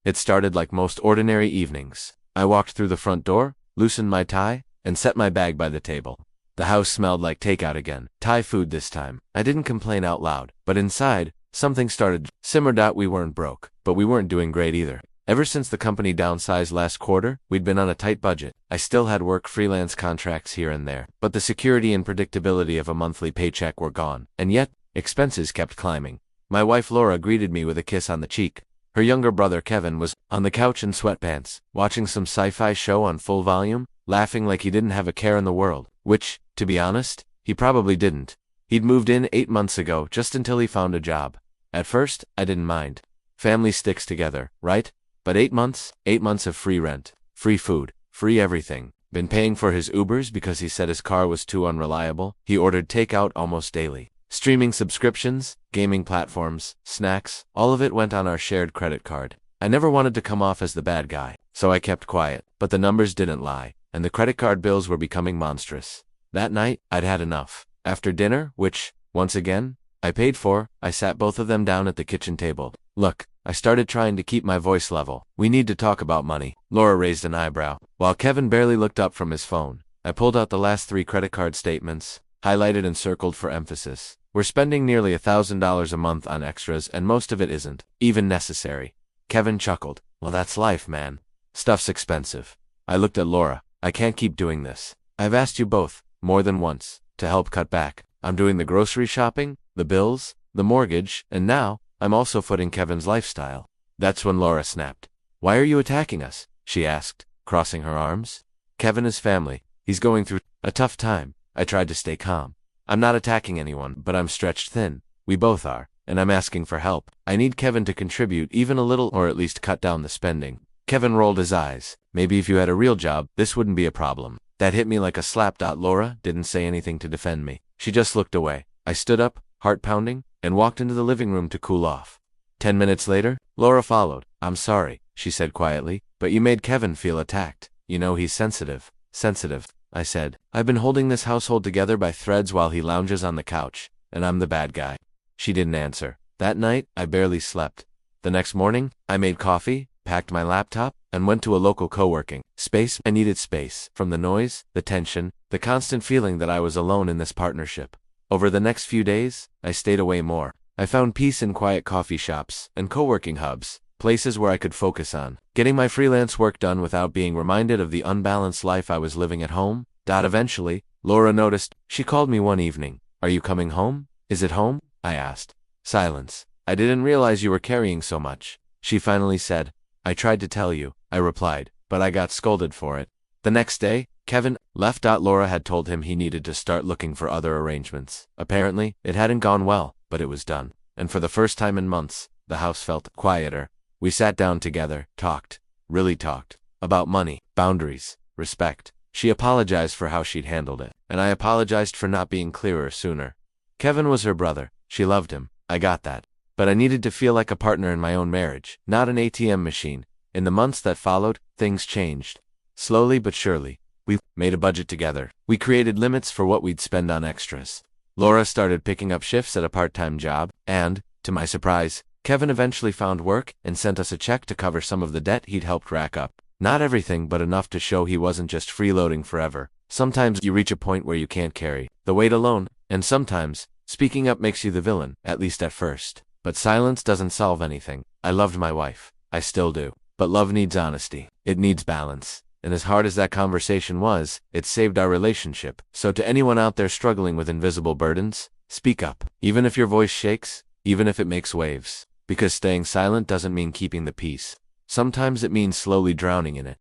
It started like most ordinary evenings. I walked through the front door, loosened my tie, and set my bag by the table. The house smelled like takeout again. Thai food this time. I didn't complain out loud, but inside, something started simmer. We weren't broke, but we weren't doing great either. Ever since the company downsized last quarter, we'd been on a tight budget. I still had work freelance contracts here and there, but the security and predictability of a monthly paycheck were gone, and yet, expenses kept climbing. My wife Laura greeted me with a kiss on the cheek. Her younger brother Kevin was on the couch in sweatpants, watching some sci-fi show on full volume, laughing like he didn't have a care in the world, which, to be honest, he probably didn't. He'd moved in 8 months ago, just until he found a job. At first, I didn't mind. Family sticks together, right? But 8 months of free rent, free food, free everything. Been paying for his Ubers because he said his car was too unreliable. He ordered takeout almost daily. Streaming subscriptions, gaming platforms, snacks, all of it went on our shared credit card. I never wanted to come off as the bad guy, so I kept quiet. But the numbers didn't lie, and the credit card bills were becoming monstrous. That night, I'd had enough. After dinner, which, once again, I paid for, I sat both of them down at the kitchen table. Look, I started trying to keep my voice level. We need to talk about money. Laura raised an eyebrow. While Kevin barely looked up from his phone, I pulled out the last 3 credit card statements, highlighted and circled for emphasis. We're spending nearly $1,000 a month on extras, and most of it isn't even necessary. Kevin chuckled. Well, that's life, man. Stuff's expensive. I looked at Laura. I can't keep doing this. I've asked you both, more than once, to help cut back. I'm doing the grocery shopping, the bills, the mortgage, and now, I'm also footing Kevin's lifestyle. That's when Laura snapped. Why are you attacking us? She asked, crossing her arms. Kevin is family. He's going through a tough time. I tried to stay calm. I'm not attacking anyone, but I'm stretched thin. We both are, and I'm asking for help. I need Kevin to contribute even a little, or at least cut down the spending. Kevin rolled his eyes. Maybe if you had a real job, this wouldn't be a problem. That hit me like a slap. Laura didn't say anything to defend me. She just looked away. I stood up, heart pounding, and walked into the living room to cool off. 10 minutes later, Laura followed. I'm sorry, she said quietly, but you made Kevin feel attacked. You know he's sensitive. Sensitive, I said. I've been holding this household together by threads while he lounges on the couch, and I'm the bad guy. She didn't answer. That night, I barely slept. The next morning, I made coffee, packed my laptop, and went to a local co-working space. I needed space from the noise, the tension, the constant feeling that I was alone in this partnership. Over the next few days, I stayed away more. I found peace in quiet coffee shops and co-working hubs, places where I could focus on getting my freelance work done without being reminded of the unbalanced life I was living at home. Eventually, Laura noticed. She called me one evening. Are you coming home? Is it home? I asked. Silence. I didn't realize you were carrying so much. She finally said. I tried to tell you, I replied, but I got scolded for it. The next day, Kevin left. Laura had told him he needed to start looking for other arrangements. Apparently, it hadn't gone well, but it was done. And for the first time in months, the house felt quieter. We sat down together, talked, really talked, about money, boundaries, respect. She apologized for how she'd handled it, and I apologized for not being clearer sooner. Kevin was her brother. She loved him. I got that. But I needed to feel like a partner in my own marriage, not an ATM machine. In the months that followed, things changed. Slowly but surely, we made a budget together. We created limits for what we'd spend on extras. Laura started picking up shifts at a part-time job, and, to my surprise, Kevin eventually found work and sent us a check to cover some of the debt he'd helped rack up. Not everything, but enough to show he wasn't just freeloading forever. Sometimes you reach a point where you can't carry the weight alone, and sometimes, speaking up makes you the villain, at least at first. But silence doesn't solve anything. I loved my wife. I still do. But love needs honesty. It needs balance. And as hard as that conversation was, it saved our relationship. So to anyone out there struggling with invisible burdens, speak up. Even if your voice shakes, even if it makes waves. Because staying silent doesn't mean keeping the peace. Sometimes it means slowly drowning in it.